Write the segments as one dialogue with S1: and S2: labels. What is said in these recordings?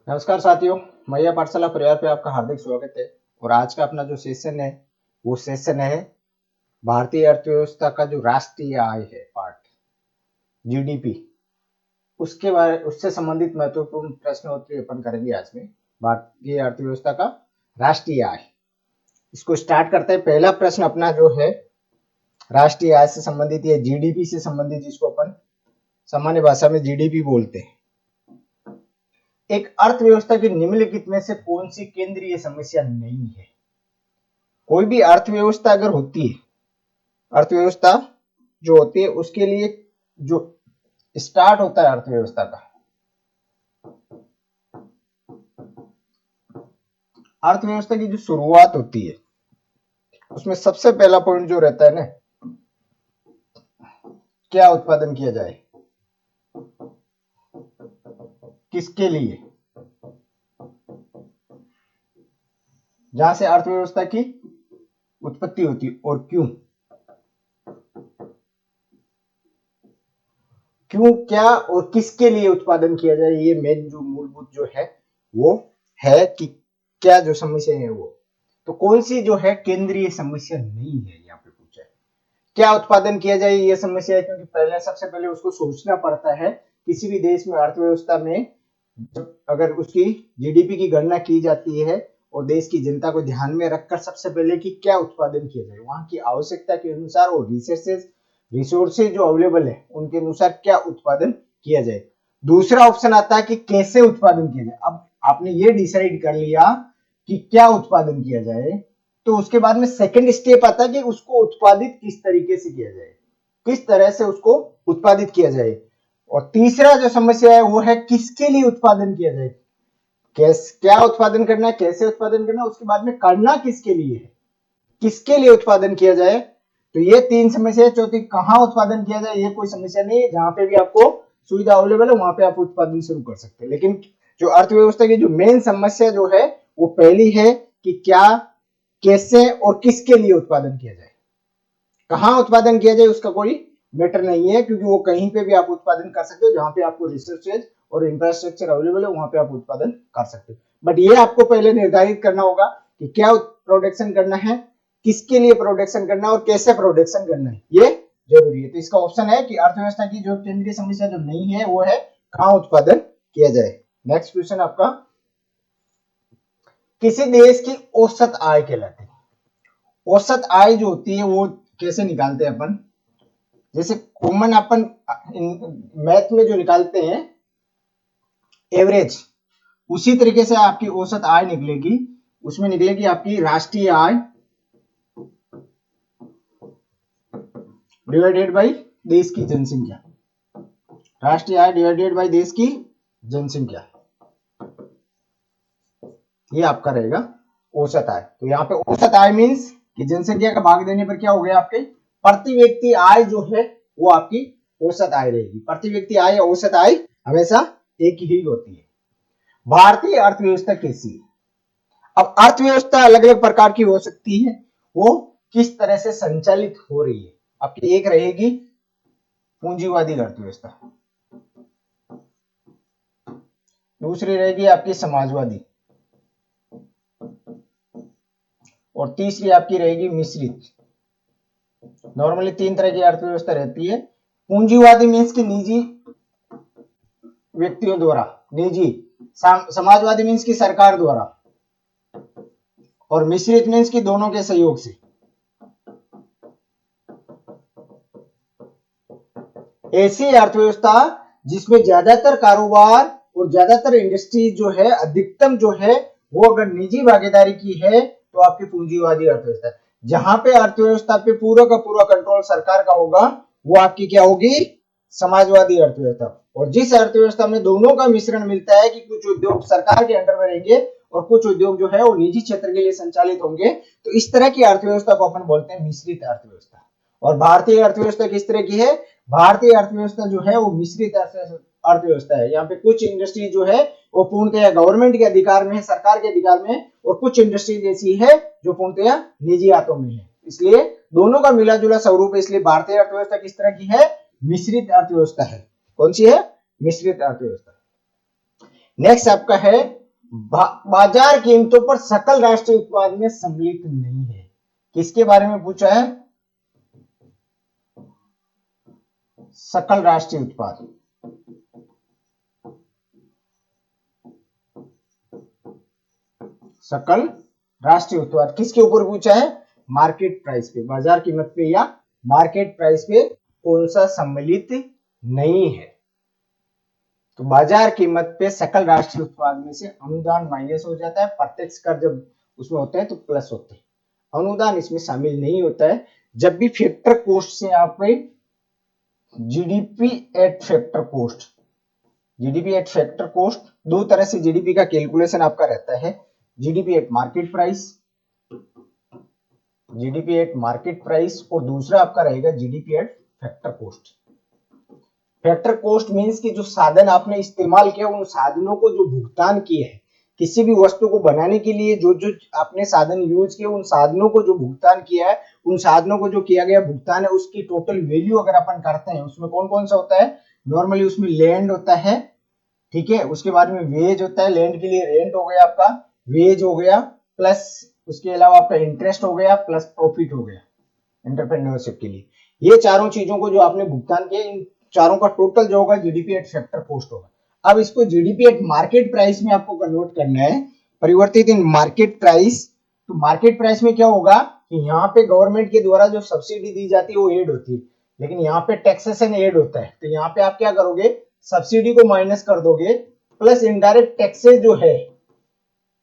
S1: नमस्कार साथियों, मैया पाठशाला परिवार पे आपका हार्दिक स्वागत है। और आज का अपना जो सेशन है वो सेशन है भारतीय अर्थव्यवस्था का जो राष्ट्रीय आय है पार्ट जीडीपी, उससे संबंधित महत्वपूर्ण प्रश्न उत्तर अपन करेंगे आज में। भारतीय अर्थव्यवस्था का राष्ट्रीय आय, इसको स्टार्ट करते हैं। पहला प्रश्न अपना जो है राष्ट्रीय आय से संबंधित या जीडीपी से संबंधित, जिसको अपन सामान्य भाषा में जीडीपी बोलते हैं। एक अर्थव्यवस्था की निम्नलिखित में से कौन सी केंद्रीय समस्या नहीं है? कोई भी अर्थव्यवस्था अगर होती है, अर्थव्यवस्था जो होती है उसके लिए जो स्टार्ट होता है अर्थव्यवस्था का, अर्थव्यवस्था की जो शुरुआत होती है उसमें सबसे पहला पॉइंट जो रहता है ना, क्या उत्पादन किया जाए, किसके लिए, जहां से अर्थव्यवस्था की उत्पत्ति होती है और क्यों, क्या और किसके लिए उत्पादन किया जाए, ये मेन जो मूलभूत जो है वो है कि क्या जो समस्या है वो। तो कौन सी जो है केंद्रीय समस्या नहीं है, यहाँ पे पूछा है क्या उत्पादन किया जाए, ये समस्या है। क्योंकि पहले सबसे पहले उसको सोचना पड़ता है किसी भी देश में अर्थव्यवस्था में, अगर उसकी जीडीपी की गणना की जाती है और देश की जनता को ध्यान में रखकर सबसे पहले कि क्या उत्पादन किया जाए, वहां की आवश्यकता के अनुसार और रिसोर्सेज जो अवेलेबल है उनके अनुसार क्या उत्पादन किया जाए। दूसरा ऑप्शन आता है कि कैसे उत्पादन किया जाए। अब आपने ये डिसाइड कर लिया कि क्या उत्पादन किया जाए, तो उसके बाद में सेकंड स्टेप आता है कि उसको उत्पादित किस तरीके से किया जाए, किस तरह से उसको उत्पादित किया जाए। और तीसरा जो समस्या है वो है किसके लिए उत्पादन किया जाए, क्या उत्पादन करना है, कैसे उत्पादन करना है, उसके बाद में करना किसके लिए है, किसके लिए उत्पादन किया जाए। तो ये तीन समस्या। चौथी कहां उत्पादन किया जाए, ये कोई समस्या नहीं है, जहां पे भी आपको सुविधा अवेलेबल है वहां पे आप उत्पादन शुरू कर सकते हैं। लेकिन जो अर्थव्यवस्था की जो मेन समस्या जो है वो पहली है कि क्या, कैसे और किसके लिए उत्पादन किया जाए। कहां उत्पादन किया जाए उसका कोई मैटर नहीं है, क्योंकि वो कहीं पे भी आप उत्पादन कर सकते हो, जहां पे आपको रिसोर्सेज और इंफ्रास्ट्रक्चर अवेलेबल है वहां पे आप उत्पादन कर सकते हो। बट ये आपको पहले निर्धारित करना होगा कि क्या प्रोडक्शन करना है, किसके लिए प्रोडक्शन करना है और कैसे प्रोडक्शन करना है, ये जरूरी है। तो इसका ऑप्शन है कि अर्थव्यवस्था की जो केंद्रीय समस्या जो नहीं है वो है कहां उत्पादन किया जाए। नेक्स्ट क्वेश्चन आपका, किसी देश की औसत आय कहलाती है। औसत आय जो होती है वो कैसे निकालते हैं अपन, जैसे कॉमन अपन मैथ में जो निकालते हैं एवरेज, उसी तरीके से आपकी औसत आय निकलेगी। उसमें निकलेगी आपकी राष्ट्रीय आय डिवाइडेड बाय देश की जनसंख्या, राष्ट्रीय आय डिवाइडेड बाय देश की जनसंख्या, ये आपका रहेगा औसत आय। तो यहाँ पे औसत आय मींस कि जनसंख्या का भाग देने पर क्या हो गया, आपके प्रति व्यक्ति आय जो है वो आपकी औसत आय रहेगी। प्रति व्यक्ति आय, औसत आय हमेशा एक ही होती है। भारतीय अर्थव्यवस्था कैसी है? अब अर्थव्यवस्था अलग अलग प्रकार की हो सकती है, वो किस तरह से संचालित हो रही है। आपकी एक रहेगी पूंजीवादी अर्थव्यवस्था, दूसरी रहेगी आपकी समाजवादी, और तीसरी आपकी रहेगी मिश्रित। नॉर्मली तीन तरह की अर्थव्यवस्था रहती है। पूंजीवादी मीन्स की निजी व्यक्तियों द्वारा, निजी, समाजवादी मीन्स की सरकार द्वारा, और मिश्रित मीन्स की दोनों के सहयोग से। ऐसी अर्थव्यवस्था जिसमें ज्यादातर कारोबार और ज्यादातर इंडस्ट्री जो है, अधिकतम जो है वो अगर निजी भागीदारी की है तो आपकी पूंजीवादी अर्थव्यवस्था। जहां पे अर्थव्यवस्था पे पूरा का पूरा कंट्रोल सरकार का होगा वो आपकी क्या होगी, समाजवादी अर्थव्यवस्था। और जिस अर्थव्यवस्था में दोनों का मिश्रण मिलता है कि कुछ उद्योग सरकार के अंडर में रहेंगे और कुछ उद्योग जो है वो निजी क्षेत्र के लिए संचालित होंगे, तो इस तरह की अर्थव्यवस्था को अपन बोलते हैं मिश्रित अर्थव्यवस्था। और भारतीय अर्थव्यवस्था किस तरह की है, भारतीय अर्थव्यवस्था जो है वो मिश्रित अर्थव्यवस्था है। यहाँ पे कुछ इंडस्ट्री जो है वो पूर्णतः गवर्नमेंट के अधिकार में है, सरकार के अधिकार में है, और कुछ इंडस्ट्रीज ऐसी है जो पूर्णतः निजी हाथों में है। इसलिए दोनों का मिला जुला स्वरूप है। इसलिए भारतीय अर्थव्यवस्था किस तरह की है, मिश्रित अर्थव्यवस्था है। कौन सी है, मिश्रित अर्थव्यवस्था। नेक्स्ट आपका है बाजार कीमतों पर सकल राष्ट्रीय उत्पाद में सम्मिलित नहीं है। किसके बारे में पूछा है? सकल राष्ट्रीय उत्पाद। सकल राष्ट्रीय उत्पाद किसके ऊपर पूछा है? मार्केट प्राइस पे, बाजार कीमत पे या मार्केट प्राइस पे कौन सा सम्मिलित नहीं है। तो बाजार कीमत पे सकल राष्ट्रीय उत्पाद में से अनुदान माइनस हो जाता है, प्रत्यक्ष कर जब उसमें होते हैं तो प्लस होते हैं, अनुदान इसमें शामिल नहीं होता है। जब भी फैक्टर कॉस्ट से आप GDP at factor cost, GDP at factor cost, दो तरह से जीडीपी का कैलकुलेशन आपका रहता है, GDP at market price, GDP at market price, और दूसरा आपका रहेगा GDP at factor cost. Factor cost means कि जो साधन आपने इस्तेमाल किया, उन साधनों को जो भुगतान किया है, किसी भी वस्तु को बनाने के लिए जो जो आपने साधन यूज किए, उन साधनों को जो भुगतान किया है, उन साधनों को जो किया गया भुगतान है, उसकी टोटल वैल्यू अगर अपन करते हैं, उसमें कौन कौन सा होता है? नॉर्मली उसमें लैंड होता है, ठीक है, उसके बाद में वेज होता है, लैंड के लिए रेंट हो गया आपका, वेज हो गया, प्लस उसके अलावा आपका इंटरेस्ट हो गया, प्लस प्रॉफिट हो गया एंटरप्रेन्योरशिप के लिए। ये चारों चीजों को जो आपने भुगतान किया, इन चारों का टोटल जो होगा जीडीपी एट फैक्टर कॉस्ट होगा। अब इसको जीडीपी एट मार्केट प्राइस में आपको कन्वर्ट करना है, परिवर्तित इन मार्केट प्राइस। तो मार्केट प्राइस में क्या होगा कि यहाँ पे गवर्नमेंट के द्वारा जो सब्सिडी दी जाती है वो एड होती है, लेकिन यहाँ पे टैक्सेशन एड होता है। तो यहाँ पे आप क्या करोगे? सब्सिडी को माइनस कर दोगे, प्लस इनडायरेक्ट टैक्सेस जो है,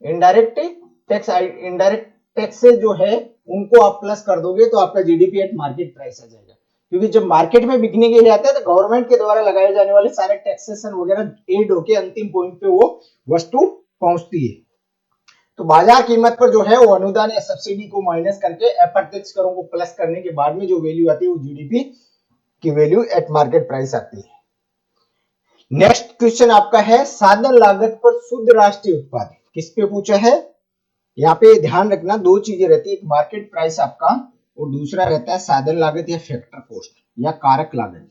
S1: इनडायरेक्ट टैक्सेस जो है उनको आप प्लस कर दोगे, तो आपका जीडीपी एट मार्केट प्राइस आ जाएगा। क्योंकि जब मार्केट में बिकने के लिए आता है तो गवर्नमेंट के द्वारा लगाए जाने वाले सारे टैक्सेशन वगैरह एड होके अंतिम पॉइंट पे वो वस्तु पहुंचती है। तो बाजार कीमत पर जो है वो अनुदान या सब्सिडी को माइनस करके अप्रत्यक्ष करों को प्लस करने के बाद में जो वैल्यू आती है वो जीडीपी की वैल्यू एट मार्केट प्राइस आती है। नेक्स्ट क्वेश्चन आपका है साधन लागत पर शुद्ध राष्ट्रीय उत्पाद। किस पे पूछा है? यहाँ पे ध्यान रखना, दो चीजें रहती है, एक मार्केट प्राइस आपका और दूसरा रहता है साधन लागत या फैक्टर कॉस्ट या कारक लागत।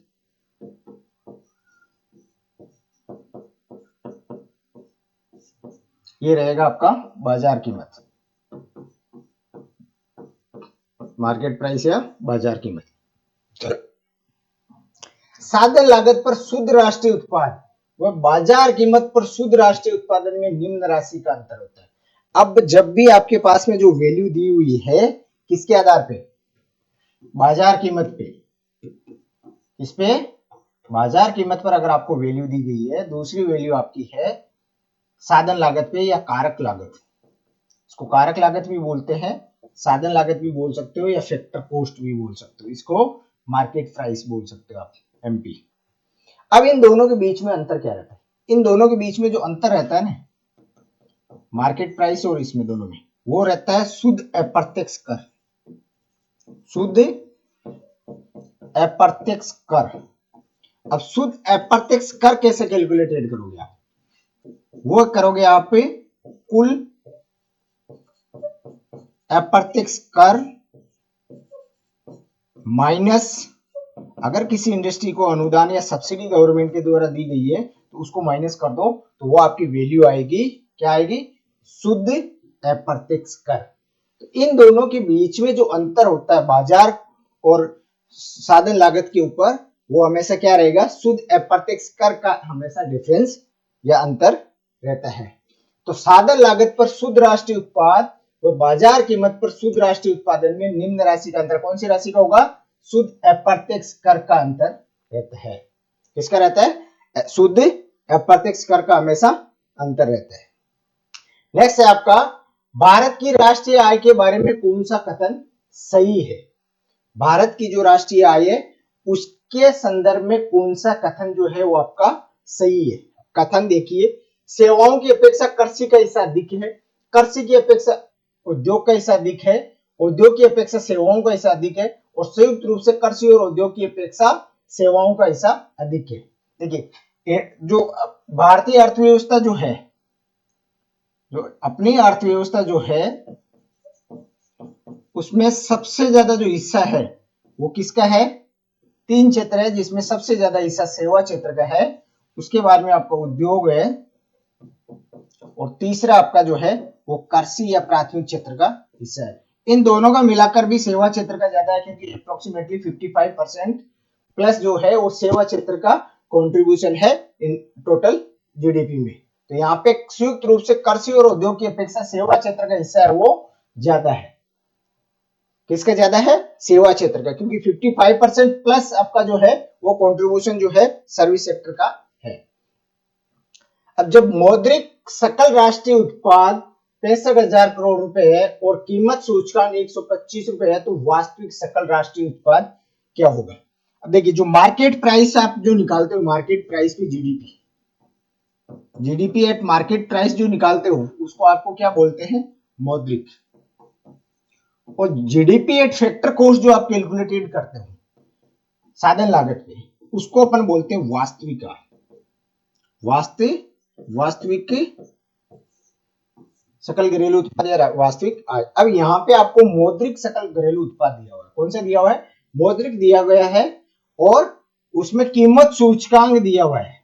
S1: ये रहेगा आपका बाजार कीमत, मार्केट प्राइस या बाजार कीमत। साधन लागत पर शुद्ध राष्ट्रीय उत्पाद व बाजार कीमत पर शुद्ध राष्ट्रीय उत्पादन में निम्न राशि का अंतर होता है। अब जब भी आपके पास में जो वैल्यू दी हुई है, किसके आधार पे? बाजार कीमत पे। इस पे बाजार कीमत पर अगर आपको वैल्यू दी गई है, दूसरी वैल्यू आपकी है साधन लागत पे या कारक लागत। इसको कारक लागत भी बोलते हैं, साधन लागत भी बोल सकते हो या फैक्टर कॉस्ट भी बोल सकते हो, इसको मार्केट प्राइस बोल सकते हो आप, एमपी। अब इन दोनों के बीच में अंतर क्या रहता है? इन दोनों के बीच में जो अंतर रहता है ना, मार्केट प्राइस और इसमें दोनों में, वो रहता है शुद्ध अप्रत्यक्ष कर। शुद्ध अप्रत्यक्ष कर। अब शुद्ध अप्रत्यक्ष कर कैसे कैलकुलेटेड करोगे आप? वो करोगे आप कुल अप्रत्यक्ष कर माइनस, अगर किसी इंडस्ट्री को अनुदान या सब्सिडी गवर्नमेंट के द्वारा दी गई है तो उसको माइनस कर दो, तो वो आपकी वैल्यू आएगी, क्या आएगी? शुद्ध अप्रत्यक्ष कर। तो इन दोनों के बीच में जो अंतर होता है बाजार और साधन लागत के ऊपर, वो हमेशा क्या रहेगा? शुद्ध अप्रत्यक्ष कर का हमेशा डिफरेंस या अंतर रहता है। तो साधन लागत पर शुद्ध राष्ट्रीय उत्पाद और बाजार कीमत पर शुद्ध राष्ट्रीय उत्पादन में निम्न राशि का अंतर कौन सी राशि का होगा? शुद्ध अप्रत्यक्ष कर का अंतर रहता है। किसका रहता है? शुद्ध अप्रत्यक्ष कर का हमेशा अंतर रहता है। नेक्स्ट है आपका भारत की राष्ट्रीय आय के बारे में कौन सा कथन सही है? भारत की जो राष्ट्रीय आय है उसके संदर्भ में कौन सा कथन जो है वो आपका सही है? कथन देखिए, सेवाओं की अपेक्षा कृषि का हिस्सा अधिक है, कृषि की अपेक्षा उद्योग का हिस्सा अधिक है, उद्योग की अपेक्षा सेवाओं का हिस्सा अधिक है, और संयुक्त रूप से कृषि और उद्योग की अपेक्षा सेवाओं का हिस्सा अधिक है। देखिए, जो भारतीय अर्थव्यवस्था जो है, जो अपनी अर्थव्यवस्था जो है, उसमें सबसे ज्यादा जो हिस्सा है वो किसका है? तीन क्षेत्र है जिसमें सबसे ज्यादा हिस्सा सेवा क्षेत्र का है, उसके बाद में आपका उद्योग है, और तीसरा आपका जो है वो कृषि या प्राथमिक क्षेत्र का हिस्सा है। इन दोनों का मिलाकर भी सेवा क्षेत्र का ज्यादा है, क्योंकि अप्रोक्सीमेटली 55% प्लस जो है वो सेवा क्षेत्र का कंट्रीब्यूशन है इन टोटल जीडीपी में। तो यहाँ पे संयुक्त रूप से कृषि और उद्योग की अपेक्षा सेवा क्षेत्र का हिस्सा है वो ज्यादा है। किसका ज्यादा है? सेवा क्षेत्र का, क्योंकि 55% प्लस आपका जो है वो कंट्रीब्यूशन जो है सर्विस सेक्टर का है। अब जब मौद्रिक सकल राष्ट्रीय उत्पाद 65,000 करोड़ रुपए है और कीमत सूचकांक 125 रुपए है, तो वास्तविक सकल राष्ट्रीय उत्पाद क्या होगा? अब देखिए, जो मार्केट प्राइस आप जो निकालते हो, मार्केट प्राइस पे GDP, GDP at market price जो निकालते हो उसको आपको क्या बोलते हैं? मौद्रिक। और जीडीपी एट फैक्टर कॉस्ट जो आप कैलकुलेटेड करते हो साधन लागत पे, उसको अपन बोलते हैं वास्तविक आय। वास्तविक सकल घरेलू उत्पाद या वास्तविक आय। अब यहाँ पे आपको मौद्रिक सकल घरेलू उत्पाद दिया हुआ है। कौन सा दिया हुआ है? मौद्रिक दिया गया है, और उसमें कीमत सूचकांक दिया हुआ है।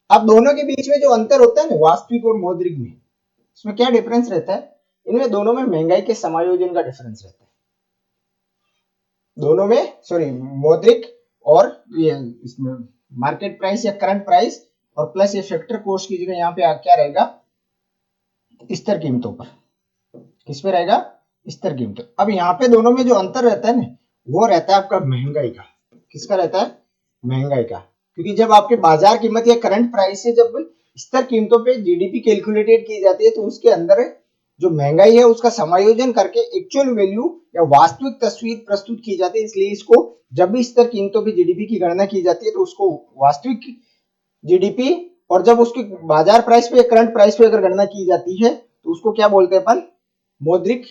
S1: अब दोनों के बीच में जो अंतर होता है ना, वास्तविक और मौद्रिक में, इसमें क्या डिफरेंस रहता है? इनमें दोनों में महंगाई के समायोजन का डिफरेंस रहता है। दोनों में, सॉरी, मौद्रिक और ये इसमें मार्केट प्राइस या करंट प्राइस और प्लस ये फैक्टर कॉस्ट की जगह यहाँ पे क्या रहेगा? स्तर कीमतों पर। किस पे रहेगा? स्तर कीमतों। अब यहाँ पे दोनों में जो अंतर रहता है ना, वो रहता है आपका महंगाई का। किसका रहता है? महंगाई का। क्योंकि जब आपके बाजार कीमत या करंट प्राइस से जब स्तर कीमतों पे जीडीपी कैलकुलेटेड की जाती है, तो उसके अंदर जो महंगाई है उसका समायोजन करके एक्चुअल वैल्यू या वास्तविक तस्वीर प्रस्तुत की जाती है। इसलिए इसको जब भी स्तर कीमतों पे जीडीपी की गणना की जाती है तो उसको वास्तविक जीडीपी, और जब उसकी बाजार प्राइस पे, करंट प्राइस पे अगर गणना की जाती है तो उसको क्या बोलते हैं अपन? मौद्रिक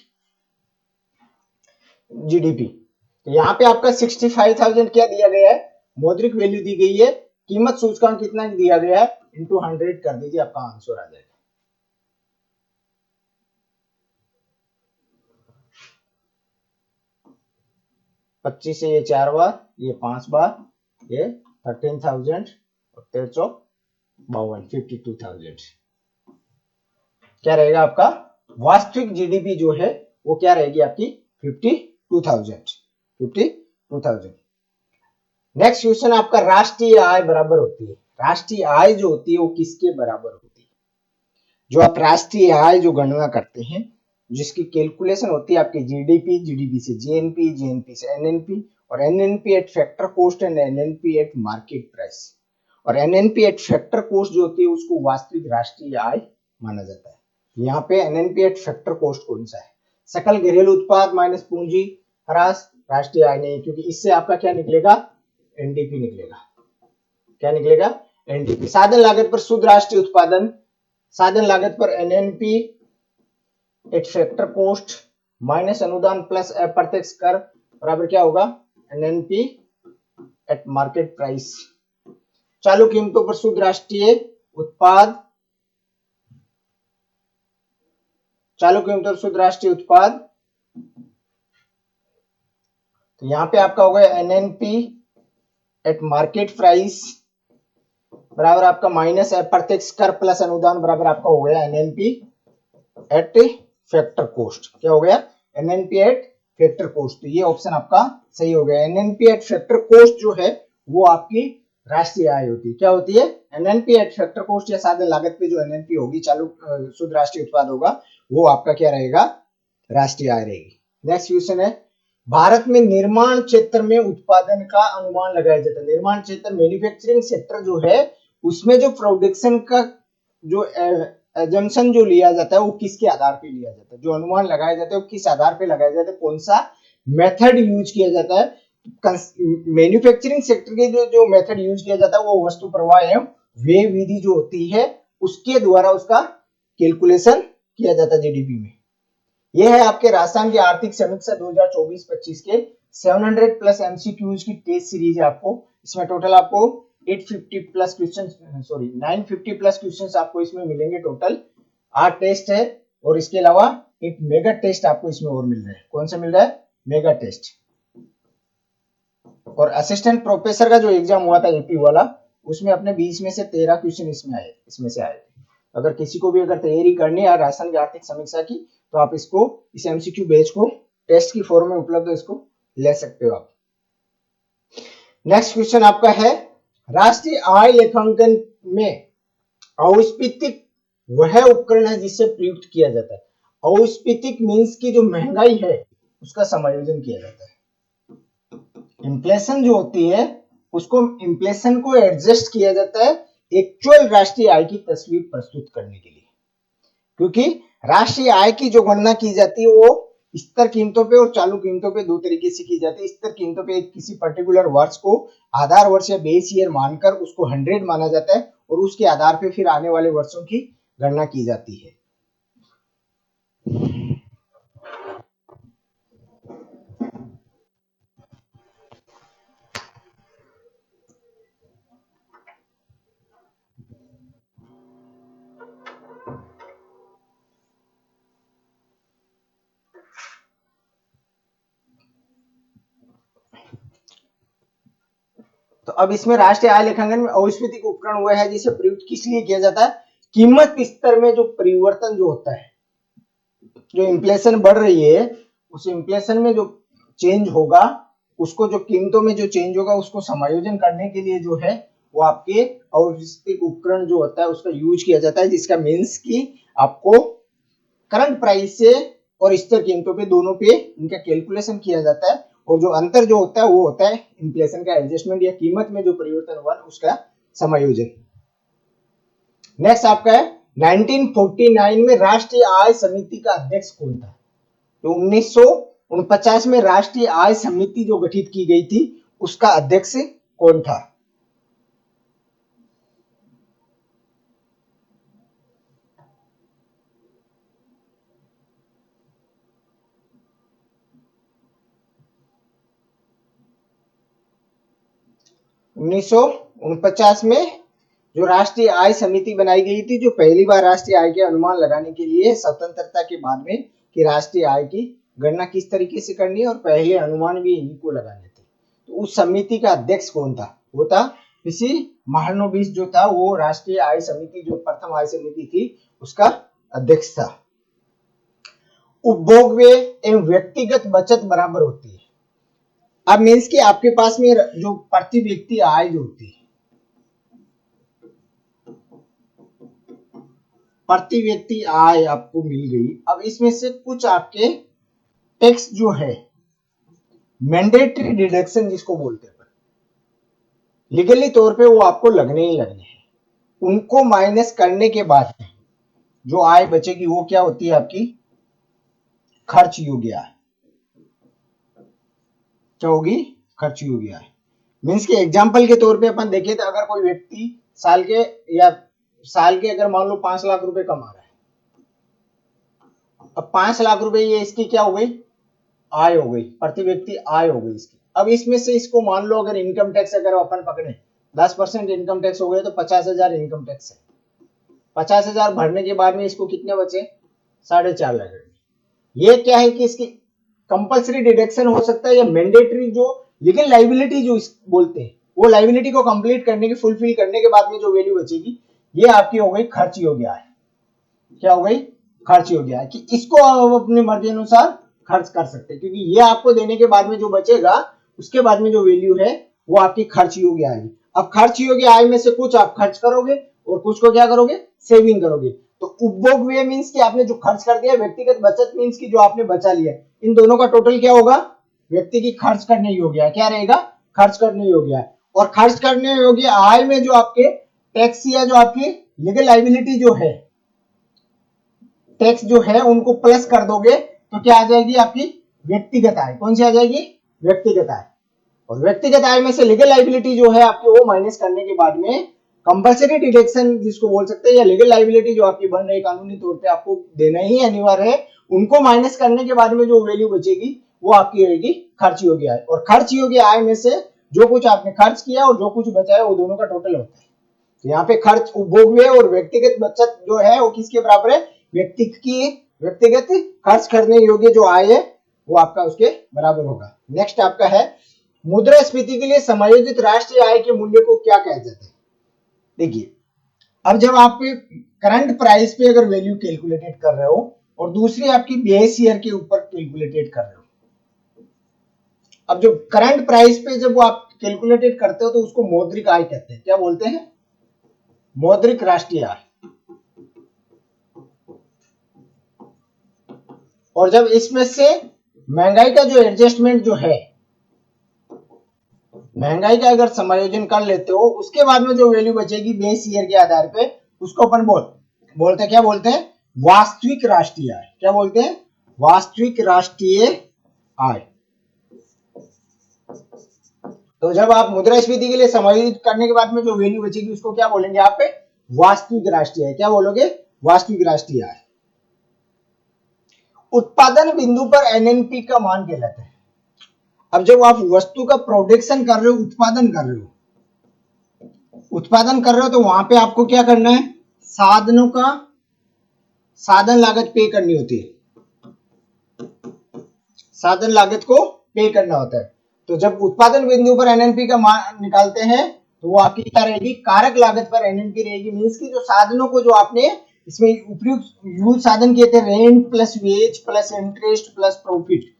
S1: जीडीपी। तो यहाँ पे आपका 65,000 क्या दिया गया है? मौद्रिक वैल्यू दी गई है। कीमत सूचकांक कितना दिया गया है? इंटू 100 कर दीजिए, आपका आंसर आ जाएगा। पच्चीस से ये 4 बार, ये 5 बार, ये 13,000 और 1352, 52,000 क्या रहेगा आपका? वास्तविक जीडीपी जो है वो क्या रहेगी आपकी? 52,000। नेक्स्ट क्वेश्चन आपका, राष्ट्रीय आय बराबर होती है। राष्ट्रीय आय जो होती है वो किसके बराबर होती है? जो आप राष्ट्रीय आय जो गणना करते हैं, जिसकी कैलकुलेशन होती है आपकी जीडीपी, जीडीपी से जीएनपी, जीएनपी से एनएनपी, और NNP eight factor cost and NNP eight market price. और एनएनपी एट फैक्टर कॉस्ट जो होती है उसको वास्तविक राष्ट्रीय आय माना जाता है। यहाँ पे एनएनपी एट फैक्टर कॉस्ट कौन सा है? सकल घरेलू उत्पाद माइनस पूंजी ह्रास, राष्ट्रीय आय नहीं, क्योंकि इससे आपका क्या निकलेगा? एनडीपी निकलेगा। क्या निकलेगा? एनडीपी। साधन लागत पर शुद्ध राष्ट्रीय उत्पादन, साधन लागत पर NNP eight factor cost minus अनुदान प्लस अप्रत्यक्ष कर बराबर क्या होगा? NNP eight market price. चालू कीमतों पर शुद्ध राष्ट्रीय उत्पाद, चालू कीमतों पर शुद्ध राष्ट्रीय उत्पाद, तो यहां पे आपका होगा एनएनपी एट मार्केट प्राइस बराबर आपका माइनस अप्रत्यक्ष कर प्लस अनुदान बराबर आपका हो गया एनएनपी एट फैक्टर कॉस्ट। क्या हो गया? NNP eight factor cost. तो ये ऑप्शन आपका सही हो गया। एनएनपी एट फैक्टर कॉस्ट जो है वो आपकी राष्ट्रीय आय होती है। क्या होती है? एनएनपी एट फैक्टर कॉस्ट या साधन लागत पे जो एनएनपी होगी, चालू शुद्ध राष्ट्रीय उत्पाद होगा, वो आपका क्या रहेगा? राष्ट्रीय आय रहेगी। नेक्स्ट क्वेश्चन है, भारत में निर्माण क्षेत्र में उत्पादन का अनुमान लगाया जाता है। निर्माण क्षेत्र, मैन्युफैक्चरिंग सेक्टर जो है, उसमें जो प्रोडक्शन का जो एजम्पशन जो लिया जाता है वो किसके आधार पे लिया जाता है? जो अनुमान लगाया जाता है वो किस आधार पे लगाया जाता है? कौन सा मेथड यूज किया जाता है? मैन्युफैक्चरिंग सेक्टर के जो मेथड यूज किया जाता है वो वस्तु प्रवाह एवं व्यय विधि जो होती है उसके द्वारा उसका कैलकुलेशन किया जाता है जीडीपी में। यह है आपके राजस्थान की आर्थिक समीक्षा 2024-25 के 700 प्लस एमसीक्यूज की टेस्ट सीरीज है आपको। इसमें टोटल आपको 850 plus question, sorry 950 plus question आपको इसमें मिलेंगे। टोटल 8 टेस्ट है, और इसके अलावा एक मेगा टेस्ट आपको इसमें और मिल रहा है। कौन सा मिल रहा है? Mega test. और असिस्टेंट प्रोफेसर का जो एग्जाम हुआ था एपी वाला, उसमें अपने 20 में से 13 क्वेश्चन इसमें से आए। अगर किसी को भी अगर तैयारी करनी है राजस्थान की आर्थिक समीक्षा की, तो आप इसको इस एमसीक्यू बैच को टेस्ट की फॉर्म में उपलब्ध है, इसको ले सकते हो आप। नेक्स्ट क्वेश्चन आपका है, राष्ट्रीय आय लेखांकन में औस्फीतिक वह उपकरण है जिससे प्रयुक्त किया जाता है। औस्फीतिक मींस की जो महंगाई है उसका समायोजन किया जाता है। इन्फ्लेशन जो होती है उसको, इन्फ्लेशन को एडजस्ट किया जाता है एक्चुअल राष्ट्रीय आय की तस्वीर प्रस्तुत करने के लिए, क्योंकि राष्ट्रीय आय की जो गणना की जाती है वो स्तर कीमतों पे और चालू कीमतों पे दो तरीके से की जाती है। स्तर कीमतों पे किसी पर्टिकुलर वर्ष को आधार वर्ष या बेस ईयर मानकर उसको 100 माना जाता है और उसके आधार पे फिर आने वाले वर्षों की गणना की जाती है। तो अब इसमें राष्ट्रीय आय लेखांकन में औस्फीतिक उपकरण हुआ है जिसे प्रयुक्त किस लिए किया जाता है, कीमत स्तर में जो परिवर्तन जो होता है, जो इन्फ्लेशन बढ़ रही है उस इन्फ्लेशन में जो चेंज होगा, उसको जो कीमतों में जो चेंज होगा उसको समायोजन करने के लिए जो है वो आपके औस्फीतिक उपकरण जो होता है उसका यूज किया जाता है, जिसका मीन्स की आपको करंट प्राइस से और स्तर कीमतों पे दोनों पे इनका कैलकुलेशन किया जाता है और जो अंतर जो होता है वो होता है इन्फ्लेशन का एडजस्टमेंट या कीमत में जो परिवर्तन हुआ उसका समायोजन। नेक्स्ट आपका है 1949 में राष्ट्रीय आय समिति का अध्यक्ष कौन था। तो 1949 में राष्ट्रीय आय समिति जो गठित की गई थी उसका अध्यक्ष कौन था। उन्नीस में जो राष्ट्रीय आय समिति बनाई गई थी, जो पहली बार राष्ट्रीय आय के अनुमान लगाने के लिए स्वतंत्रता के बाद में कि राष्ट्रीय आय की गणना किस तरीके से करनी है और पहले अनुमान भी इन्हीं को लगाने थे। तो उस समिति का अध्यक्ष कौन था, वो था पीसी महालनोबिस जो था, वो राष्ट्रीय आय समिति जो प्रथम आय समिति थी उसका अध्यक्ष था। उपभोग व्यय एवं व्यक्तिगत बचत बराबर होती है। अब मीन्स कि आपके पास में जो प्रति व्यक्ति आय जो होती है, प्रति व्यक्ति आय आपको मिल गई, अब इसमें से कुछ आपके टैक्स जो है मैंडेटरी डिडक्शन जिसको बोलते हैं लीगली तौर पे वो आपको लगने ही लगने हैं, उनको माइनस करने के बाद जो आय बचेगी वो क्या होती है आपकी खर्च योग्य आय। क्या होगी, खर्च योग्य आय। मीन्स के एग्जाम्पल के तौर पे अपन देखें तो अगर कोई व्यक्ति साल के अगर मान लो 5 लाख रुपए कमा रहा है, अब 5 लाख रुपए ये इसकी क्या हो गई, आय हो गई, प्रति व्यक्ति आय हो गई इसकी। अब इसमें से इसको मान लो अगर इनकम टैक्स अगर अपन पकड़े 10% इनकम टैक्स हो गया तो 50,000 इनकम टैक्स है। 50,000 भरने के बाद में इसको कितने बचे, 4.5 लाख। ये क्या है कि इसकी कंपल्सरी डिडक्शन हो सकता है या मैंडेटरी जो लीगल लाइबिलिटी जो बोलते हैं वो लाइबिलिटी को कंप्लीट करने की फुलफिल करने के बाद में जो वैल्यू बचेगी ये आपकी हो गई खर्च योग्य आय। क्या हो गई, खर्च योग्य आय, कि इसको आप अपनी मर्जी अनुसार खर्च कर सकते हैं, क्योंकि ये आपको देने के बाद में जो बचेगा उसके बाद में जो वैल्यू है वो आपकी खर्च योग्य आय। अब खर्च योग्य आय में से कुछ आप खर्च करोगे और कुछ को क्या करोगे, सेविंग करोगे। तो उपभोग व्यय मींस कि आपने जो खर्च कर दिया, व्यक्तिगत बचत मींस कि जो आपने बचा लिया, इन दोनों का टोटल क्या होगा, व्यक्ति की खर्च करने योग्य आय। क्या रहेगा, खर्च करने योग्य आय। और खर्च करने योग्य आय में जो आपके टैक्स या जो आपकी लीगल लाइबिलिटी जो है, टैक्स जो है उनको प्लस कर दोगे तो क्या आ जाएगी आपकी व्यक्तिगत आय। कौन सी आ जाएगी, व्यक्तिगत आय। और व्यक्तिगत आय में से लीगल लाइबिलिटी जो है आपकी वो माइनस करने के बाद में कंपल्सरी डिडक्शन जिसको बोल सकते हैं या लीगल लाइबिलिटी जो आपकी बन रही कानूनी तौर पे आपको देना ही अनिवार्य है, उनको माइनस करने के बाद में जो वैल्यू बचेगी वो आपकी रहेगी खर्च योग्य आय। और खर्च योग्य आय में से जो कुछ आपने खर्च किया और जो कुछ बचा है वो दोनों का टोटल होता है। तो यहाँ पे खर्च, उपभोग व्यय और व्यक्तिगत बचत जो है वो किसके बराबर है, व्यक्तिगत खर्च करने योग्य जो आय है वो आपका उसके बराबर होगा। नेक्स्ट आपका है मुद्रास्फीति के लिए समायोजित राष्ट्रीय आय के मूल्य को क्या कहते हैं। देखिए अब जब आप करंट प्राइस पे अगर वैल्यू कैलकुलेटेड कर रहे हो और दूसरी आपकी बेस ईयर के ऊपर कैलकुलेटेड कर रहे हो। अब जो करंट प्राइस पे जब वो आप कैलकुलेटेड करते हो तो उसको मौद्रिक आय कहते हैं। क्या बोलते हैं? मौद्रिक राष्ट्रीय आय। और जब इसमें से महंगाई का जो एडजस्टमेंट जो है, महंगाई का अगर समायोजन कर लेते हो, उसके बाद में जो वैल्यू बचेगी बेस ईयर के आधार पे, उसको अपन बोलते हैं, क्या बोलते हैं? वास्तविक राष्ट्रीय आय। क्या बोलते हैं? वास्तविक राष्ट्रीय आय। तो जब आप मुद्रास्फीति के लिए समायोजित करने के बाद में जो वैल्यू बचेगी उसको क्या बोलेंगे आप? वास्तविक राष्ट्रीय आय। क्या बोलोगे? वास्तविक राष्ट्रीय आय। उत्पादन बिंदु पर एनएनपी का मान कहलाता है। अब जब आप वस्तु का प्रोडक्शन कर रहे हो, उत्पादन कर रहे हो तो वहां पे आपको क्या करना है? साधनों का साधन लागत पे करनी होती है, साधन लागत को पे करना होता है। तो जब उत्पादन बिंदु पर एनएनपी का मान निकालते हैं तो वो आपकी क्या रहेगी? कारक लागत पर एनएनपी रहेगी। मींस की जो साधनों को जो आपने इसमें उपयुक्त यूज साधन किए थे, rent plus wage plus interest plus profit,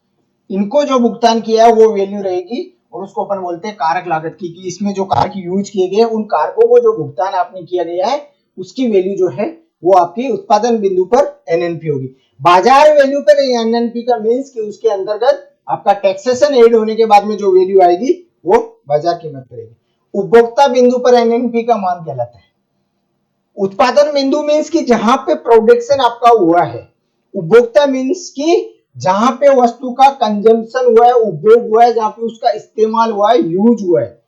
S1: इनको जो भुगतान किया है वो वैल्यू रहेगी और उसको अपन बोलते हैं कारक लागत की। कि इसमें जो कारक यूज किए गए उन कारकों को जो भुगतान आपने किया गया है उसकी वैल्यू जो है वो आपकी उत्पादन बिंदु पर एनएनपी होगी। बाजार वैल्यू पर एनएनपी का मींस कि उसके अंतर्गत आपका टैक्सेशन एड होने के बाद में जो वैल्यू आएगी वो बाजार कीमत रहेगी। उपभोक्ता बिंदु पर एनएनपी का मान कहलाता है। उत्पादन बिंदु मींस कि जहां पे प्रोडक्शन आपका हुआ है, उपभोक्ता मींस कि जहां पे वस्तु का कंजम्पशन हुआ है, उपभोग हुआ है, जहां पे उसका इस्तेमाल हुआ है, यूज हुआ है,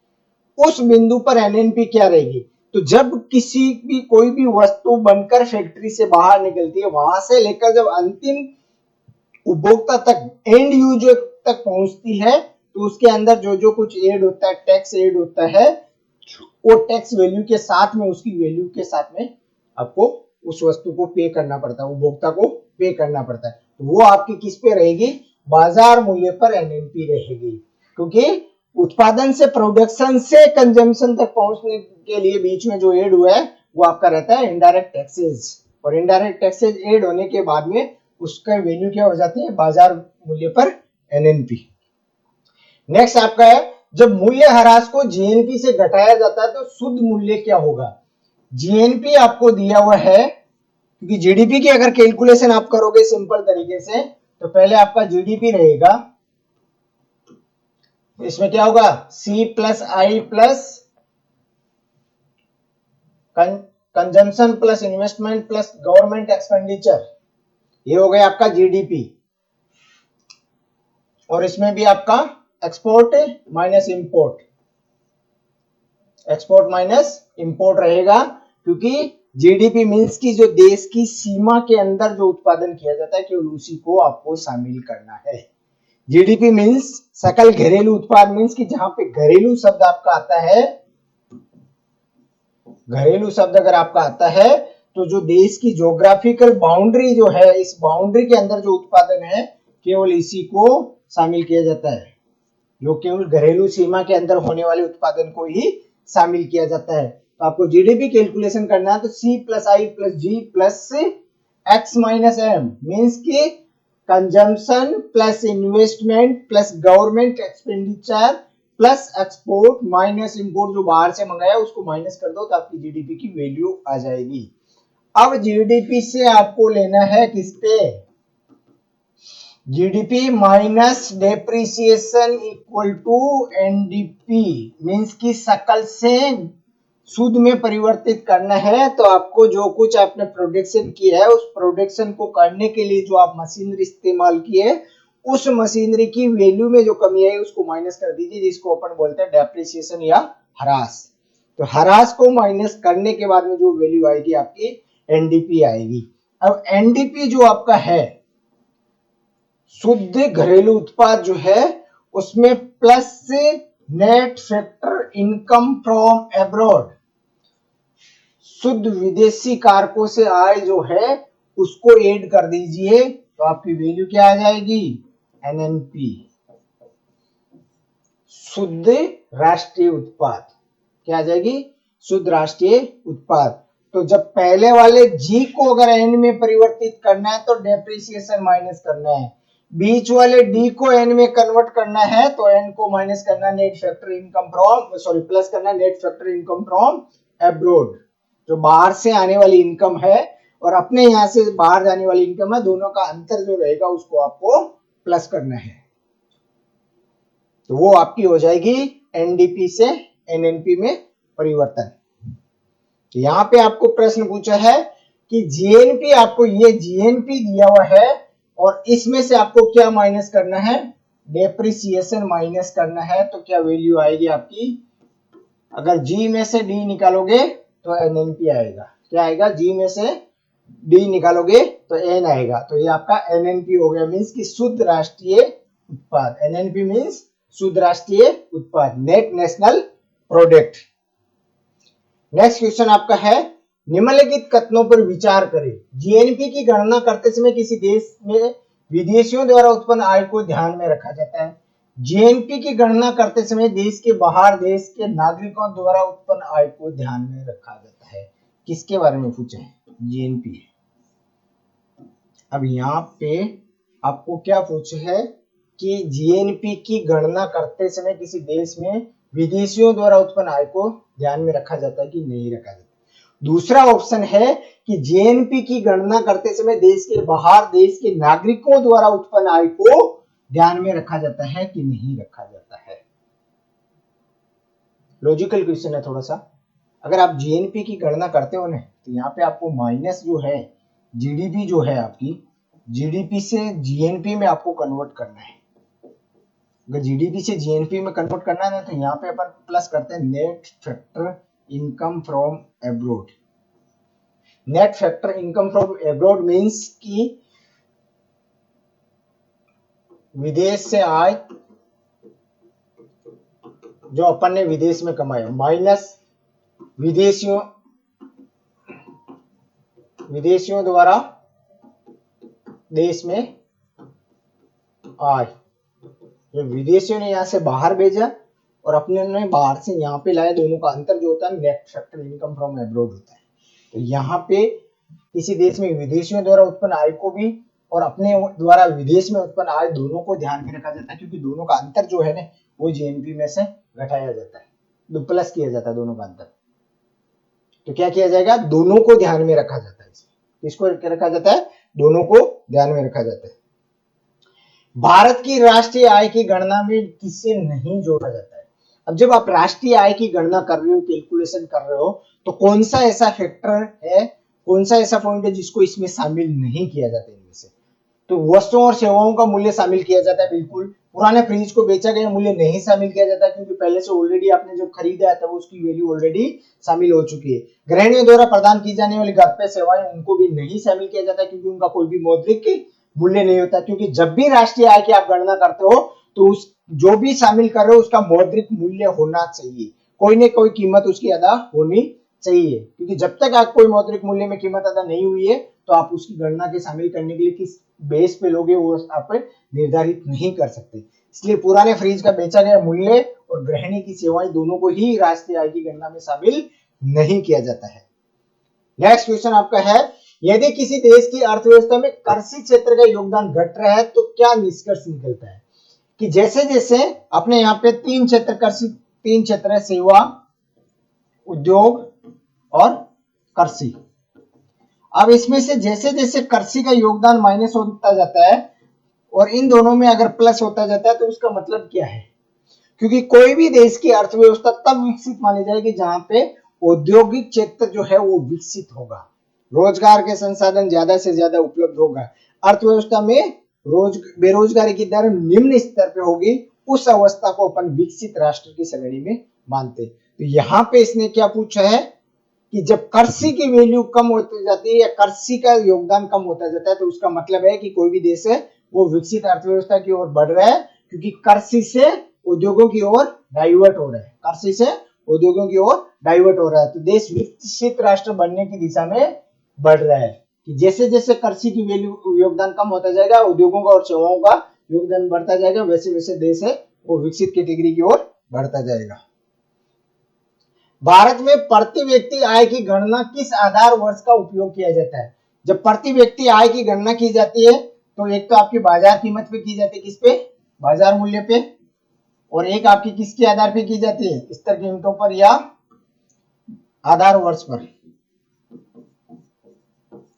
S1: उस बिंदु पर एनएनपी क्या रहेगी? तो जब किसी भी कोई भी वस्तु बनकर फैक्ट्री से बाहर निकलती है, वहां से लेकर जब अंतिम उपभोक्ता तक, एंड यूजर तक पहुंचती है, तो उसके अंदर जो जो कुछ एड होता है, टैक्स एड होता है, वो टैक्स वैल्यू के साथ में, उसकी वैल्यू के साथ में आपको उस वस्तु को पे करना पड़ता है, उपभोक्ता को पे करना पड़ता है। तो वो आपकी किस पे रहेगी? बाजार मूल्य पर एनएनपी रहेगी। क्योंकि उत्पादन से, प्रोडक्शन से कंजम्पशन तक पहुंचने के लिए बीच में जो एड हुआ है वो आपका रहता है इनडायरेक्ट टैक्सेस। और इनडायरेक्ट टैक्सेस एड होने के बाद में उसका वैल्यू क्या हो जाती है? बाजार मूल्य पर एनएनपी। नेक्स्ट आपका है, जब मूल्य ह्रास को जीएनपी से घटाया जाता है तो शुद्ध मूल्य क्या होगा? जीएनपी आपको दिया हुआ है, क्योंकि जीडीपी की अगर कैलकुलेशन आप करोगे सिंपल तरीके से, तो पहले आपका जीडीपी रहेगा, इसमें क्या होगा? C plus I plus consumption plus investment plus government expenditure, ये हो गया आपका जीडीपी। और इसमें भी आपका export minus import, export minus import रहेगा, क्योंकि जीडीपी मींस की जो देश की सीमा के अंदर जो उत्पादन किया जाता है केवल उसी को आपको शामिल करना है। जीडीपी मींस सकल घरेलू उत्पाद, मींस कि जहां पे घरेलू शब्द आपका आता है, घरेलू शब्द अगर आपका आता है तो जो देश की ज्योग्राफिकल बाउंड्री जो है, इस बाउंड्री के अंदर जो उत्पादन है केवल इसी को शामिल किया जाता है, जो केवल घरेलू सीमा के अंदर होने वाले उत्पादन को ही शामिल किया जाता है। तो आपको जीडीपी कैलकुलेशन करना है तो C plus I plus G plus X minus M, means की consumption plus investment plus government expenditure plus export minus import, जो बाहर से मंगाया उसको माइनस कर दो तो आपकी जीडीपी की वैल्यू आ जाएगी। अब जीडीपी से आपको लेना है किस पे? GDP minus depreciation equal to NDP, means की सकल से शुद्ध में परिवर्तित करना है। तो आपको जो कुछ आपने प्रोडक्शन किया है उस प्रोडक्शन को करने के लिए जो आप मशीनरी इस्तेमाल किए, उस मशीनरी की वैल्यू में जो कमी है उसको माइनस कर दीजिए, जिसको अपन बोलते हैं डेप्रिसिएशन या ह्रास। तो ह्रास को माइनस करने के बाद में जो वैल्यू आएगी आपकी एनडीपी आएगी। अब एनडीपी जो आपका है, शुद्ध घरेलू उत्पाद जो है, उसमें plus net factor income from abroad, शुद्ध विदेशी कारकों से आय जो है उसको ऐड कर दीजिए तो आपकी वैल्यू क्या आ जाएगी? एनएनपी, शुद्ध राष्ट्रीय उत्पाद। क्या आ जाएगी? शुद्ध राष्ट्रीय उत्पाद। तो जब पहले वाले जी को अगर एन में परिवर्तित करना है तो डेप्रिसिएशन माइनस करना है, बीच वाले डी को एन में कन्वर्ट करना है तो एन को माइनस करना, net factor income from sorry plus करना net factor income from abroad, जो बाहर से आने वाली इनकम है और अपने यहां से बाहर जाने वाली इनकम है, दोनों का अंतर जो रहेगा उसको आपको प्लस करना है। तो वो आपकी हो जाएगी एनडीपी से एनएनपी में परिवर्तन। तो यहां पे आपको प्रश्न पूछा है कि जीएनपी, आपको ये जीएनपी दिया हुआ है और इसमें से आपको क्या माइनस करना है, डेप्रिसिएशन माइनस करना है। तो क्या वैल्यू आएगी आपकी, अगर जी में से डी निकालोगे तो एनएनपी आएगा। क्या आएगा, जी में से डी निकालोगे तो एन आएगा। तो ये आपका एनएनपी हो गया, मींस कि शुद्ध राष्ट्रीय उत्पाद। एनएनपी मींस शुद्ध राष्ट्रीय उत्पाद, net national product. Next question आपका है, निम्नलिखित कथनों पर विचार करें। जीएनपी की गणना करते समय किसी देश में विदेशियों द्वारा उत्पन्न आय को ध्यान में रखा जाता है। जीएनपी की गणना करते समय देश के बाहर देश के नागरिकों द्वारा उत्पन्न आय को ध्यान में रखा जाता है। किसके बारे में पूछे हैं, जीएनपी। अब यहाँ पे आपको क्या पूछे है कि जीएनपी की गणना करते समय किसी देश में विदेशियों द्वारा उत्पन्न आय को ध्यान में रखा जाता है कि नहीं रखा जाता। दूसरा ऑप्शन है कि जीएनपी की गणना करते समय देश के बाहर देश के नागरिकों द्वारा उत्पन्न आय को ध्यान में रखा जाता है कि नहीं रखा जाता है। लॉजिकल क्वेश्चन है थोड़ा सा। अगर आप जीएनपी की गणना करते हो ना तो यहाँ पे आपको माइनस जो है जीडीपी जो है आपकी, जीडीपी से जीएनपी में आपको कन्वर्ट करना है। अगर जीडीपी से जीएनपी में कन्वर्ट करना है ना तो यहाँ पे अपन प्लस करते हैं net factor income from abroad. Net factor income from abroad means कि विदेश से आय जो अपन ने विदेश में कमाया माइनस विदेशियों द्वारा देश में आय, जो विदेशियों ने यहां से बाहर भेजा और अपने ने बाहर से यहाँ पे लाया, दोनों का अंतर जो होता है net factor income from abroad होता है। तो यहाँ पे किसी देश में विदेशियों द्वारा उत्पन्न आय को भी और अपने द्वारा विदेश में उत्पन्न आय दोनों को ध्यान में रखा जाता है, क्योंकि दोनों का अंतर जो है ना वो जीएनपी में से घटाया जाता है, तो प्लस किया जाता है दोनों का अंतर। तो क्या किया जाएगा, दोनों को ध्यान में रखा जाता है। किसको रखा जाता है, दोनों को ध्यान में रखा जाता है। भारत की राष्ट्रीय आय की गणना में किसे नहीं जोड़ा जाता है। अब जब आप राष्ट्रीय आय की गणना कर रहे हो, कैलकुलेशन कर रहे हो, तो कौन सा ऐसा फैक्टर है, कौन सा ऐसा पॉइंट है जिसको इसमें शामिल नहीं किया जाता इनमें से। तो वस्तुओं और सेवाओं का मूल्य शामिल किया जाता है, बिल्कुल। पुराने फ्रिज को बेचा गया मूल्य नहीं शामिल किया जाता, क्योंकि पहले से ऑलरेडी आपने जो खरीदा था वो उसकी वैल्यू ऑलरेडी शामिल हो चुकी है। गृहिणियों द्वारा प्रदान की जाने वाली घर पे सेवाएं, उनको भी नहीं शामिल किया जाता, क्योंकि उनका कोई भी मौद्रिक मूल्य नहीं होता। क्योंकि जब भी राष्ट्रीय आय की आप गणना करते हो तो उस जो भी शामिल कर रहे हो उसका मौद्रिक मूल्य होना चाहिए, कोई न कोई कीमत उसकी अदा होनी चाहिए। क्योंकि जब तक आप कोई मौद्रिक मूल्य में कीमत अदा नहीं हुई है तो आप उसकी गणना के शामिल करने के लिए किस बेस पे लोगे वो आप निर्धारित नहीं कर सकते। इसलिए पुराने फ्रिज का बेचा गया मूल्य और गृहिणी की सेवाएं दोनों को ही राष्ट्रीय आय की गणना में शामिल नहीं किया जाता है। नेक्स्ट क्वेश्चन आपका है, यदि किसी देश की अर्थव्यवस्था में कृषि क्षेत्र का योगदान घट रहा है तो क्या निष्कर्ष निकलता है कि जैसे जैसे अपने यहाँ पे तीन क्षेत्र है, सेवा, उद्योग और कृषि। अब इसमें से जैसे जैसे कृषि का योगदान माइनस होता जाता है और इन दोनों में अगर प्लस होता जाता है तो उसका मतलब क्या है, क्योंकि कोई भी देश की अर्थव्यवस्था तब विकसित मानी जाएगी जहां पे औद्योगिक क्षेत्र जो है वो विकसित होगा, रोजगार के संसाधन ज्यादा से ज्यादा उपलब्ध होगा, अर्थव्यवस्था में बेरोजगारी की दर निम्न स्तर पे होगी, उस अवस्था को अपन विकसित राष्ट्र की श्रेणी में मानते। तो यहाँ पे इसने क्या पूछा है कि जब कृषि की वैल्यू कम होती जाती है या कृषि का योगदान कम होता जाता है तो उसका मतलब है कि कोई भी देश है वो विकसित अर्थव्यवस्था की ओर बढ़ रहा है, क्योंकि कृषि से उद्योगों की ओर डाइवर्ट हो रहा है, कृषि से उद्योगों की ओर डाइवर्ट हो रहा है। तो देश विकसित राष्ट्र बनने की दिशा में बढ़ रहा है कि जैसे जैसे कृषि की वैल्यू योगदान कम होता जाएगा, उद्योगों का और सेवाओं का योगदान बढ़ता जाएगा, वैसे वैसे देश है वो विकसित कैटेगरी की ओर बढ़ता जाएगा। भारत में प्रति व्यक्ति आय की गणना किस आधार वर्ष का उपयोग किया जाता है? जब प्रति व्यक्ति आय की गणना की जाती है तो एक तो आपकी बाजार कीमत पे की जाती है, किस पे? बाजार मूल्य पे, और एक आपकी किसके आधार पे की जाती है? स्तर कीमतों पर या आधार वर्ष पर।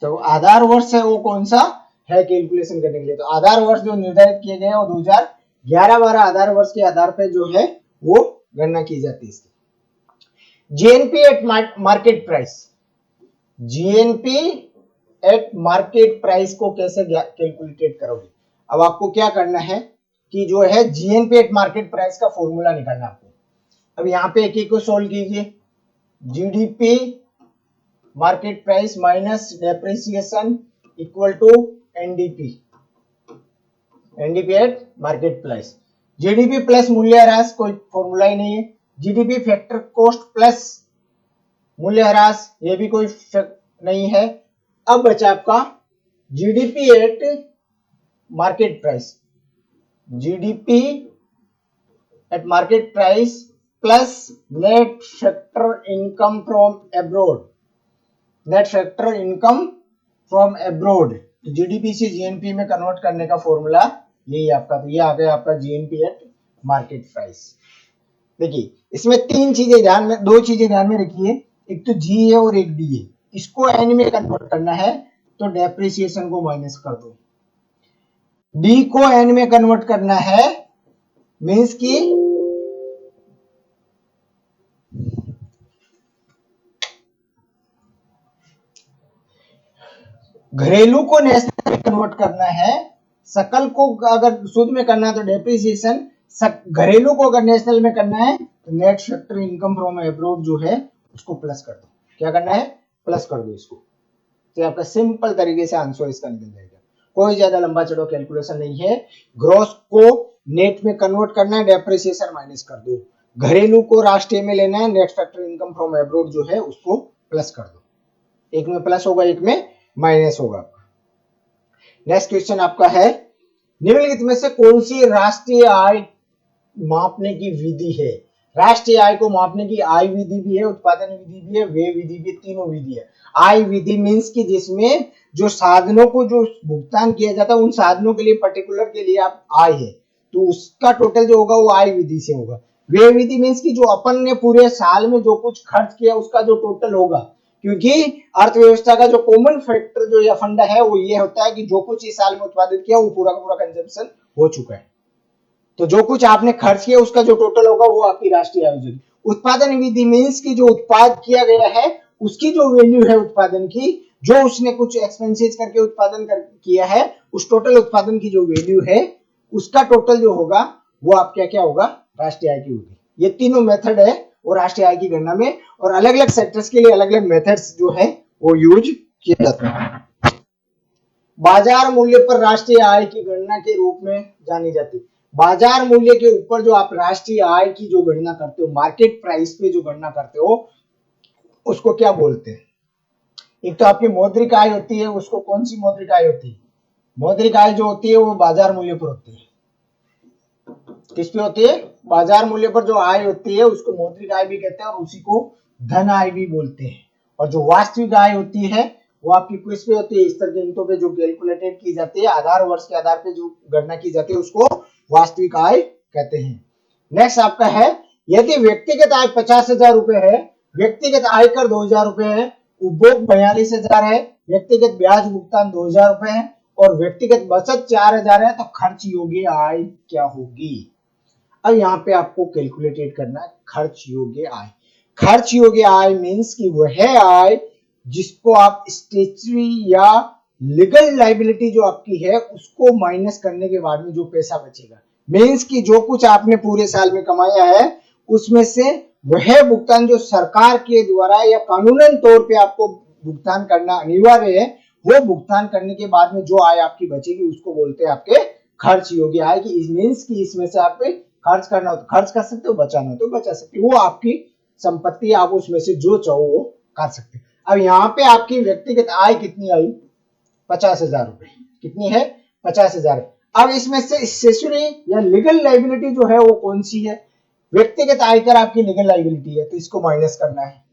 S1: तो आधार वर्ष है वो कौन सा है कैलकुलेशन करने के लिए? तो आधार वर्ष जो निर्धारित किए गए हैं वो 2011-12 आधार वर्ष के आधार पर जो है वो गणना की जाती है इसकी। GNP eight market price, GNP eight market price को कैसे कैलकुलेट करोगे? अब आपको क्या करना है कि जो है जीएनपी एट मार्केट प्राइस का फॉर्मूला निकालना आपको। अब यहाँ पे एक एक को सोल्व कीजिए। GDP market price minus depreciation equal to NDP, NDP at market price. GDP plus मूल्यह्रास, कोई फॉर्मूला ही नहीं है। जीडीपी फैक्टर कॉस्ट प्लस मूल्यह्रास, ये भी कोई नहीं है। अब बचा आपका GDP at market price, GDP at market price plus net factor income from abroad, net factor income from abroad. GDP से जीएनपी में कन्वर्ट करने का फॉर्मूला यही आपका, तो ये आ गया आपका जीएनपी एट मार्केट प्राइस। देखिए इसमें तीन चीजें ध्यान में, दो चीजें ध्यान में रखिए, एक तो जी है और एक डी है। इसको एन में कन्वर्ट करना है तो डेप्रिसिएशन को माइनस कर दो। डी को एन में कन्वर्ट करना है मीन्स की घरेलू को नेशनल में कन्वर्ट करना है, सकल को अगर शुद्ध में करना है तो डेप्रिसिएशन, घरेलू को अगर नेशनल में करना है तो net factor income from abroad जो है उसको प्लस कर दो। क्या करना है? प्लस कर दो इसको। तो आपका सिंपल तरीके से आंसर इसका निकल जाएगा, कोई ज्यादा लंबा चौड़ा कैलकुलेशन नहीं है। ग्रॉस को नेट में कन्वर्ट करना है, डेप्रिसिएशन माइनस कर दो। घरेलू को राष्ट्रीय में लेना है, net factor income from abroad जो है उसको प्लस कर दो। एक में प्लस होगा, एक में माइनस होगा। नेक्स्ट क्वेश्चन आपका है, निम्नलिखित में से कौन सी राष्ट्रीय आय मापने की विधि है? राष्ट्रीय आय को मापने की आय विधि भी है, उत्पादन विधि भी है, व्यय विधि भी, तीनों विधि है। आय विधि मींस की जिसमें जो साधनों को जो भुगतान किया जाता है उन साधनों के लिए पर्टिकुलर के लिए आप आय है तो उसका टोटल जो होगा वो आय विधि से होगा। व्यय विधि मींस की जो अपन ने पूरे साल में जो कुछ खर्च किया उसका जो टोटल होगा, क्योंकि अर्थव्यवस्था का जो कॉमन फैक्टर जो या फंडा है वो ये होता है कि जो कुछ इस साल में उत्पादित किया वो पूरा का पूरा कंजम्पशन हो चुका है, तो जो कुछ आपने खर्च किया उसका जो टोटल होगा वो आपकी राष्ट्रीय आय होगी। उत्पादन विधि मींस की जो उत्पाद किया गया है उसकी जो वैल्यू है उत्पादन की, जो उसने कुछ एक्सपेंसेस करके उत्पादन किया है उस टोटल उत्पादन की जो वैल्यू है उसका टोटल जो होगा वो आपका क्या होगा? राष्ट्रीय आय की होगी। ये तीनों मेथड है और राष्ट्रीय आय की गणना में, और अलग अलग सेक्टर्स के लिए अलग अलग मेथड्स जो है वो यूज किए जाते हैं। बाजार मूल्य पर राष्ट्रीय आय की गणना के रूप में जानी जाती है। बाजार मूल्य के ऊपर जो आप राष्ट्रीय आय की जो गणना करते हो, मार्केट प्राइस पे जो गणना करते हो उसको क्या बोलते हैं? एक तो आपकी मौद्रिक आय होती है, उसको कौन सी मौद्रिक आय होती है? मौद्रिक आय जो होती है वो बाजार मूल्य पर होती है। किस पे होती है? बाजार मूल्य पर जो आय होती है उसको मौद्रिक आय भी कहते हैं और उसी को धन आय भी बोलते हैं। और जो वास्तविक आय होती है वो आपकी किस पे होती है? स्तर कीमतों पे जो कैलकुलेटेड की जाती है, आधार वर्ष के आधार पे जो गणना की जाती है उसको वास्तविक आय कहते हैं। नेक्स्ट आपका है, यदि व्यक्तिगत आय 50,000 रुपए है, व्यक्तिगत आयकर 2,000 रुपए है, उपभोग 42,000 है, व्यक्तिगत ब्याज भुगतान 2,000 रुपए है और व्यक्तिगत बचत 4,000 है, तो खर्च योग्य आय क्या होगी? अब यहाँ पे आपको कैलकुलेटेड करना है खर्च योग्य आय। खर्च योग्य आय मींस कि वह आय जिसको आप स्टेचुरी या लीगल लाइबिलिटी जो आपकी है उसको माइनस करने के बाद में जो पैसा बचेगा, मींस कि जो कुछ आपने पूरे साल में कमाया है उसमें से वह भुगतान जो सरकार के द्वारा या कानूनन तौर पे आपको भुगतान करना अनिवार्य है, वो भुगतान करने के बाद में जो आय आपकी बचेगी उसको बोलते हैं आपके खर्च योग्य आय की। मींस कि इसमें से आप खर्च करना हो तो खर्च कर सकते हो, बचाना हो तो बचा सकते हो, वो आपकी संपत्ति, आप उसमें से जो चाहो वो कर सकते हो। अब यहाँ पे आपकी व्यक्तिगत आय कितनी आई? 50,000 रुपए। कितनी है? 50,000। अब इसमें से एक्सेसरी या लीगल लाइबिलिटी जो है वो कौन सी है? व्यक्तिगत आयकर आपकी लीगल लायबिलिटी है, तो इसको माइनस करना है,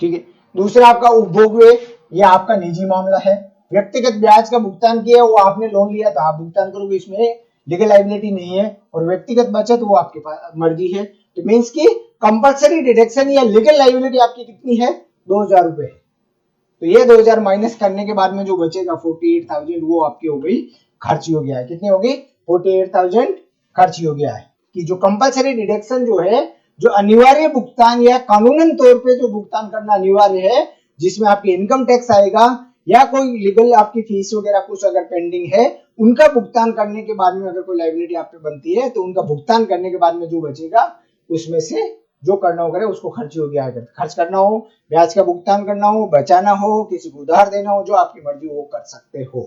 S1: ठीक है। दूसरा आपका उपभोग व्यय, ये आपका निजी मामला है। व्यक्तिगत ब्याज का भुगतान किया, वो आपने लोन लिया तो आप भुगतान करोगे, इसमें लीगल लायबिलिटी नहीं है। और व्यक्तिगत बचत वो आपके पास मर्जी है, तो मीन्स की कंपलसरी डिडक्शन या लीगल लायबिलिटी आपकी कितनी है, 2000 रुपए है। तो ये 2000 माइनस करने के बाद में जो बचेगा 48,000, वो आपकी हो गई खर्च हो गया है। कितनी होगी, 48,000 खर्च हो गया है। कि जो कंपलसरी डिडक्शन जो है, जो अनिवार्य भुगतान या कानूनन तौर पे जो भुगतान करना अनिवार्य है, जिसमें आपकी इनकम टैक्स आएगा या कोई लीगल आपकी फीस वगैरह कुछ अगर पेंडिंग है, उनका भुगतान करने के बाद में अगर कोई लायबिलिटी आप पे बनती है, तो उनका भुगतान करने के बाद में जो बचेगा उसमें से जो करना हो करे उसको खर्च योग्य आय कर। खर्च करना हो, ब्याज का भुगतान करना हो, बचाना हो, किसी को उधार देना हो, जो आपकी मर्जी वो कर सकते हो,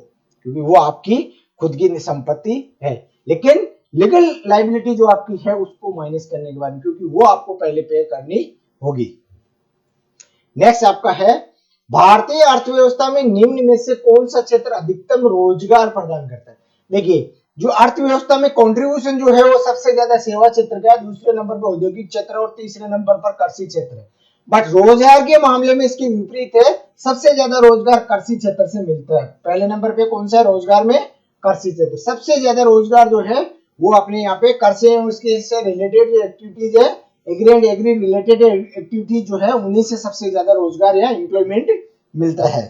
S1: क्योंकि वो आपकी खुद की संपत्ति है। लेकिन लीगल लायबिलिटी जो आपकी है उसको माइनस करने के बाद, क्योंकि वो आपको पहले पे करनी होगी। नेक्स्ट आपका है, भारतीय अर्थव्यवस्था में निम्न में से कौन सा क्षेत्र अधिकतम रोजगार प्रदान करता है। देखिए, जो अर्थव्यवस्था में कंट्रीब्यूशन जो है वो सबसे ज्यादा सेवा क्षेत्र का है, दूसरे नंबर पर औद्योगिक क्षेत्र और तीसरे नंबर पर कृषि क्षेत्र है। बट रोजगार के मामले में इसके विपरीत है, सबसे ज्यादा रोजगार कृषि क्षेत्र से मिलता है। पहले नंबर पे कौन सा है रोजगार में, कृषि क्षेत्र। सबसे ज्यादा रोजगार जो है वो अपने यहाँ पे कृषि है, उसके से रिलेटेड जो एक्टिविटीज है, agri and agri related activity जो है, उन्हीं से सबसे ज्यादा रोजगार या एम्प्लॉयमेंट मिलता है।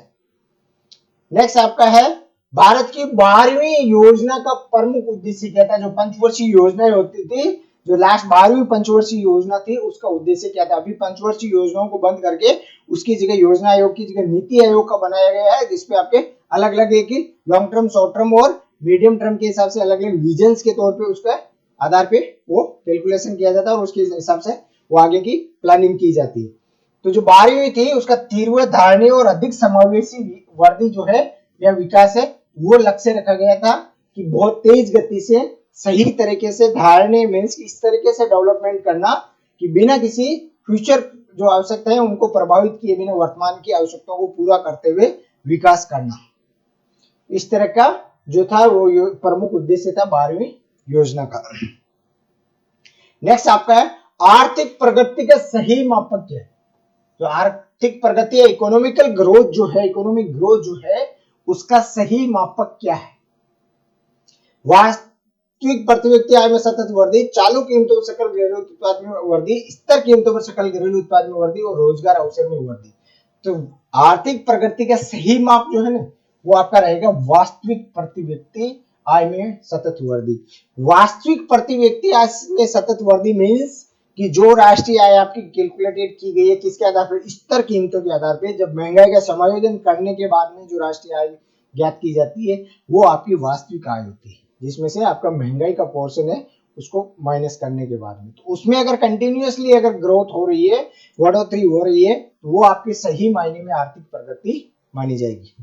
S1: नेक्स्ट आपका है, भारत की 12वीं योजना का प्रमुख उद्देश्य क्या था। जो पंचवर्षीय योजनाएं होती थी, जो लास्ट 12वीं पंचवर्षीय योजना थी, उसका उद्देश्य क्या था। अभी पंचवर्षीय योजनाओं को बंद करके उसकी जगह योजना आयोग की जगह नीति आयोग का बनाया गया है, जिसपे आपके अलग अलग एक ही लॉन्ग टर्म, शॉर्ट टर्म और मीडियम टर्म के हिसाब से अलग अलग विजन्स के तौर पे उसका आधार पे वो कैलकुलेशन किया जाता है और उसके हिसाब से वो आगे की प्लानिंग की जाती है। तो जो 12वीं थी उसका तीव्र धारणीय और अधिक समावेशी वर्दी जो है या विकास है, वो लक्ष्य रखा गया था कि बहुत तेज गति से सही तरीके से धारणीय मीन्स इस तरीके से डेवलपमेंट करना कि बिना किसी फ्यूचर जो आवश्यकता है उनको प्रभावित किए बिना वर्तमान की आवश्यकताओं को पूरा करते हुए विकास करना। इस तरह का जो था वो प्रमुख उद्देश्य था 12वीं योजना का। नेक्स्ट आपका है, आर्थिक प्रगति का सही मापक क्या है। जो आर्थिक प्रगति है, इकोनॉमिकल ग्रोथ जो है, इकोनॉमिक ग्रोथ जो है उसका सही मापक क्या है। वास्तविक प्रति व्यक्ति आय में सतत वृद्धि, चालू कीमतों पर सकल घरेलू उत्पाद में वृद्धि, स्तर कीमतों पर सकल घरेलू उत्पाद में वृद्धि और रोजगार अवसर में वृद्धि। तो आर्थिक प्रगति का सही माप जो है ना, वो आपका रहेगा वास्तविक प्रति व्यक्ति आय में सतत वृद्धि। वास्तविक प्रति व्यक्ति आय में सतत वृद्धि मीन्स कि जो राष्ट्रीय आय आपकी कैलकुलेटेड की गई है किसके आधार पर, स्तर कीमतों के आधार पर। जब महंगाई का समायोजन करने के बाद में जो राष्ट्रीय आय ज्ञात की जाती है वो आपकी वास्तविक आय होती है, जिसमें से आपका महंगाई का पोर्शन है उसको माइनस करने के बाद में। तो उसमें अगर कंटिन्यूअसली अगर ग्रोथ हो रही है, बढ़ोतरी हो रही है, तो वो आपकी सही मायने में आर्थिक प्रगति मानी जाएगी।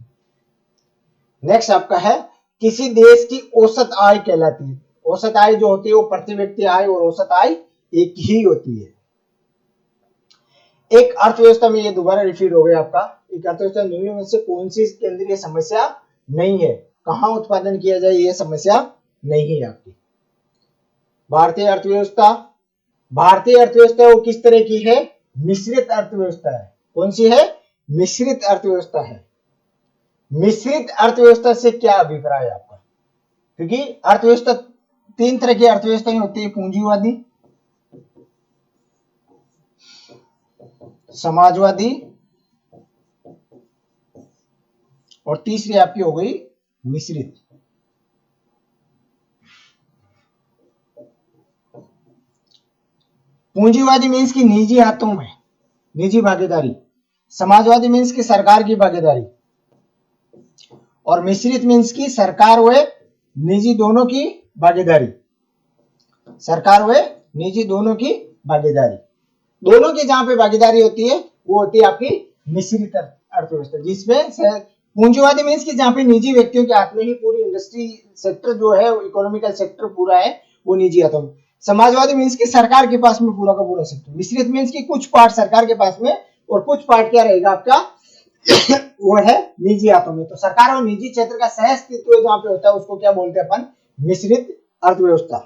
S1: नेक्स्ट आपका है, किसी देश की औसत आय कहलाती है। औसत आय जो होती है वो प्रति व्यक्ति आय और औसत आय एक ही होती है। एक अर्थव्यवस्था में, ये दोबारा रिपीट हो गया आपका, एक अर्थव्यवस्था निम्न में से कौन सी केंद्रीय समस्या नहीं है, कहां उत्पादन किया जाए ये समस्या नहीं है आपकी। भारतीय अर्थव्यवस्था, भारतीय अर्थव्यवस्था वो किस तरह की है, मिश्रित अर्थव्यवस्था है। कौन सी है, मिश्रित अर्थव्यवस्था है। मिश्रित अर्थव्यवस्था से क्या अभिप्राय है आपका, क्योंकि अर्थव्यवस्था तीन तरह की अर्थव्यवस्थाएं होती है, पूंजीवादी, समाजवादी और तीसरी आपकी हो गई मिश्रित। पूंजीवादी मीन्स की निजी हाथों में, निजी भागीदारी। समाजवादी मीन्स की सरकार की भागीदारी और मिश्रित मीन्स की सरकार व निजी दोनों की भागीदारी। सरकार व निजी दोनों की भागीदारी, दोनों की जहां पे भागीदारी होती है वो होती है आपकी मिश्रित अर्थव्यवस्था। जिसमें पूंजीवादी मीन्स की जहां पे निजी व्यक्तियों के हाथ में ही पूरी इंडस्ट्री सेक्टर जो है, इकोनॉमिकल सेक्टर पूरा है, वो निजी हाथों में। समाजवादी मीन्स की सरकार के पास में पूरा का पूरा सेक्टर। मिश्रित मीन्स की कुछ पार्ट सरकार के पास में और कुछ पार्ट क्या रहेगा आपका वो है निजी हाथों में। तो सरकार और निजी क्षेत्र का सह अस्तित्व जहां पे होता है उसको क्या बोलते हैं अपन, मिश्रित अर्थव्यवस्था।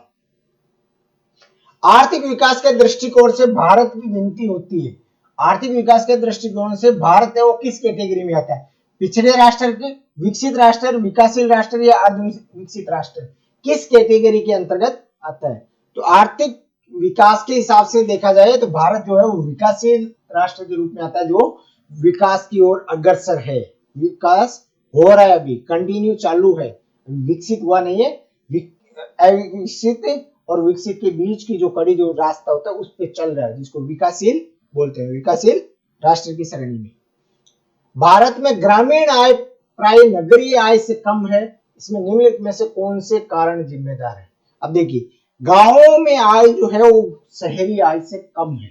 S1: आर्थिक विकास के दृष्टिकोण से भारत की गिनती होती है, आर्थिक विकास के दृष्टिकोण से भारत है वो किस कैटेगरी में आता है? पिछड़े राष्ट्र के, विकसित राष्ट्र, विकासशील राष्ट्र या अर्ध विकसित राष्ट्र, किस कैटेगरी के अंतर्गत आता है? तो आर्थिक विकास के हिसाब से देखा जाए तो भारत जो है वो विकासशील राष्ट्र के रूप में आता है, जो विकास की ओर अग्रसर है। विकास हो रहा है, अभी कंटिन्यू चालू है, विकसित हुआ नहीं है। अविकसित और विकसित के बीच की जो कड़ी, जो रास्ता होता है उस पे चल रहा है, जिसको विकासशील बोलते हैं, विकासशील राष्ट्र की श्रेणी में। भारत में ग्रामीण आय प्राय नगरीय आय से कम है, इसमें निम्नलिखित में से कौन से कारण जिम्मेदार है? अब देखिए, गांवों में आय जो है वो शहरी आय से कम है।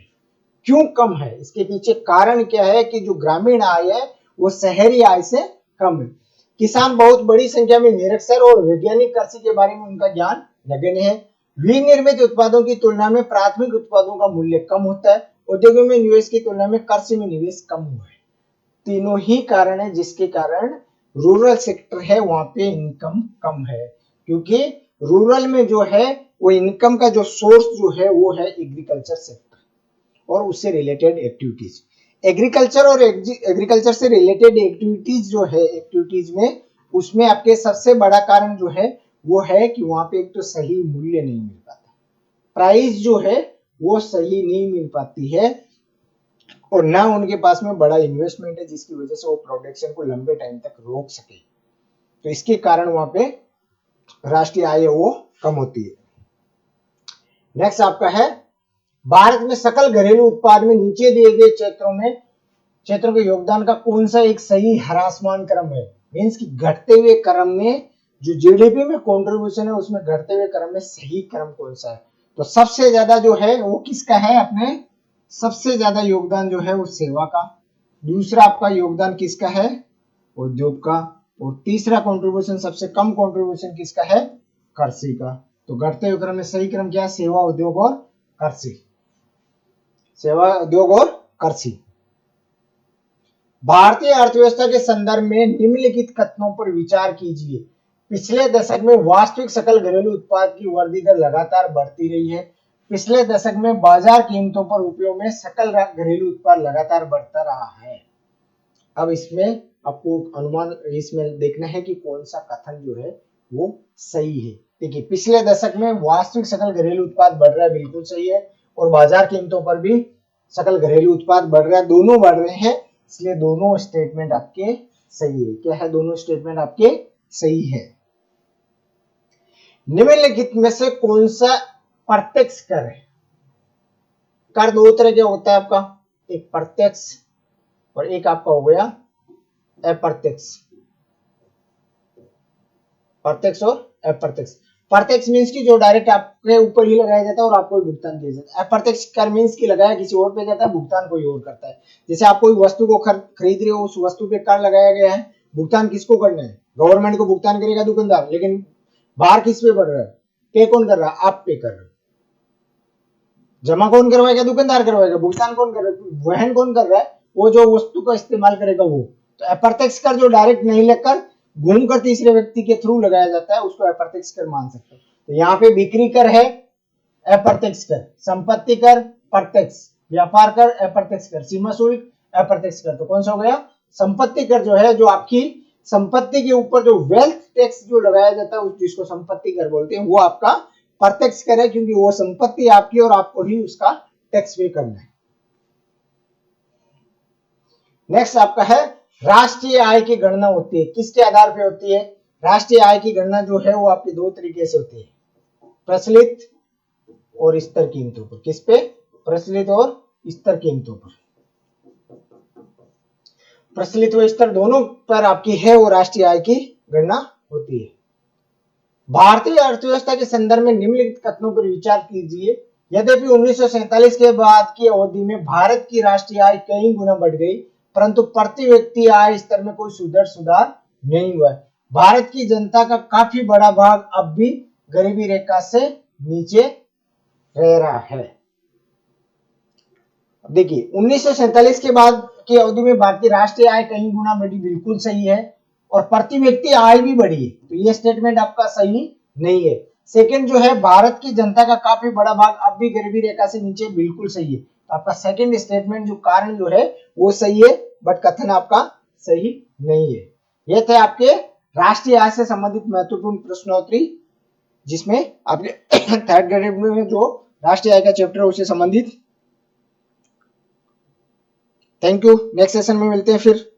S1: क्यों कम है? इसके पीछे कारण क्या है कि जो ग्रामीण आय है वो शहरी आय से कम है। किसान बहुत बड़ी संख्या में निरक्षर और वैज्ञानिक कृषि के बारे में उनका ज्ञान नगण्य है। विनिर्मित उत्पादों की तुलना में प्राथमिक उत्पादों का मूल्य कम होता है। उद्योगों में निवेश की तुलना में कृषि में निवेश कम हुआ है। तीनों ही कारण है जिसके कारण रूरल सेक्टर है वहां पे इनकम कम है, क्योंकि रूरल में जो है वो इनकम का जो सोर्स जो है वो है एग्रीकल्चर सेक्टर और उससे रिलेटेड एक्टिविटीज। एग्रीकल्चर से रिलेटेड एक्टिविटीज जो है, एक्टिविटीज में उसमें आपके सबसे बड़ा कारण जो है वो है कि वहां पे एक तो सही मूल्य नहीं मिल पाता, प्राइस जो है वो सही नहीं मिल पाती है, और ना उनके पास में बड़ा इन्वेस्टमेंट है जिसकी वजह से वो प्रोडक्शन को लंबे टाइम तक रोक सके। तो इसके कारण वहां पे राष्ट्रीय आय वो कम होती है। नेक्स्ट आपका है, भारत में सकल घरेलू उत्पाद में नीचे दिए गए क्षेत्रों के योगदान का कौन सा एक सही ह्रासमान क्रम है? मींस कि घटते हुए क्रम में जो जीडीपी में कंट्रीब्यूशन है उसमें घटते हुए क्रम में सही क्रम कौन सा है? तो सबसे ज्यादा जो है वो किसका है? अपने सबसे ज्यादा योगदान जो है वो सेवा का, दूसरा आपका योगदान किसका है? उद्योग का, और तीसरा कंट्रीब्यूशन, सबसे कम कंट्रीब्यूशन किसका है? कृषि का। तो घटते हुए क्रम में सही क्रम क्या है? सेवा, उद्योग और कृषि। सेवा, उद्योग और कृषि। भारतीय अर्थव्यवस्था के संदर्भ में निम्नलिखित कथनों पर विचार कीजिए। पिछले दशक में वास्तविक सकल घरेलू उत्पाद की वृद्धि दर लगातार बढ़ती रही है। पिछले दशक में बाजार कीमतों पर उपयोग में सकल घरेलू उत्पाद लगातार बढ़ता रहा है। अब इसमें आपको अनुमान इसमें देखना है कि कौन सा कथन जो है वो सही है। देखिए, पिछले दशक में वास्तविक सकल घरेलू उत्पाद बढ़ रहा है, बिल्कुल सही है, और बाजार कीमतों पर भी सकल घरेलू उत्पाद बढ़ रहा है, दोनों बढ़ रहे हैं, इसलिए दोनों स्टेटमेंट आपके सही है। क्या है? दोनों स्टेटमेंट आपके सही है। निम्नलिखित में से कौन सा प्रत्यक्ष कर है? कर दो तरह के होता है आपका, एक प्रत्यक्ष और एक आपका हो गया अप्रत्यक्ष। प्रत्यक्ष और अप्रत्यक्ष। प्रत्यक्ष मींस की जो डायरेक्ट आपके ऊपर ही लगाया जाता है और आपको भुगतान किया जाता है। अप्रत्यक्ष कर मींस की लगाया किसी और पे जाता है, भुगतान कोई और करता है। जैसे आप कोई वस्तु को खरीद रहे हो, उस वस्तु पे कर लगाया गया है, भुगतान किसको करना है? गवर्नमेंट को भुगतान करेगा दुकानदार, लेकिन बाहर किस पे बढ़ रहा है? पे कौन कर रहा है? आप पे कर रहे हो। जमा कौन करवाएगा? दुकानदार करवाएगा। भुगतान कौन कर रहा है? वहन कौन कर रहा है? वो जो वस्तु का इस्तेमाल करेगा वो। तो अप्रत्यक्ष कर जो डायरेक्ट नहीं लेकर घूमकर तीसरे व्यक्ति के थ्रू लगाया जाता है उसको अप्रत्यक्ष कर मान सकते हैं। तो यहाँ पे बिक्री कर है अप्रत्यक्ष कर, संपत्ति कर प्रत्यक्ष, व्यापार कर अप्रत्यक्ष कर, सीमा शुल्क अप्रत्यक्ष कर। तो कौन सा हो गया? संपत्ति कर जो है, जो आपकी संपत्ति के ऊपर जो वेल्थ टैक्स जो लगाया जाता है जिसको संपत्ति कर बोलते हैं, वो आपका प्रत्यक्ष कर है, क्योंकि वो संपत्ति आपकी और आपको ही उसका टैक्स पे करना है। नेक्स्ट आपका है, राष्ट्रीय आय की गणना होती है, किसके आधार पे होती है? राष्ट्रीय आय की गणना जो है वो आपके दो तरीके से होती है, प्रचलित और स्तर कीमतों पर। किस पे? प्रचलित और स्तर कीमतों पर। प्रचलित व स्तर दोनों पर आपकी है वो राष्ट्रीय आय की गणना होती है। भारतीय अर्थव्यवस्था के संदर्भ में निम्नलिखित कथनों पर विचार कीजिए। यद्यपि 1947 के बाद की अवधि में भारत की राष्ट्रीय आय कई गुना बढ़ गई, परंतु प्रति व्यक्ति आय स्तर में कोई सुधार नहीं हुआ है। भारत की जनता का काफी बड़ा भाग अब भी गरीबी रेखा से नीचे रह रहा है। देखिए, 1947 के बाद की अवधि में भारत की राष्ट्रीय आय कई गुना बढ़ी, बिल्कुल सही है, और प्रति व्यक्ति आय भी बढ़ी है। तो ये स्टेटमेंट आपका सही नहीं है। सेकंड जो है भारत की जनता का काफी बड़ा भाग अब भी गरीबी रेखा से नीचे, बिल्कुल सही है। तो आपका सेकंड स्टेटमेंट जो कारण जो है वो सही है, बट कथन आपका सही नहीं है। ये थे आपके राष्ट्रीय आय से संबंधित महत्वपूर्ण प्रश्नोत्तरी, जिसमें आपके थर्ड ग्रेड में जो राष्ट्रीय आय का चैप्टर है उससे संबंधित। थैंक यू, नेक्स्ट सेशन में मिलते हैं फिर।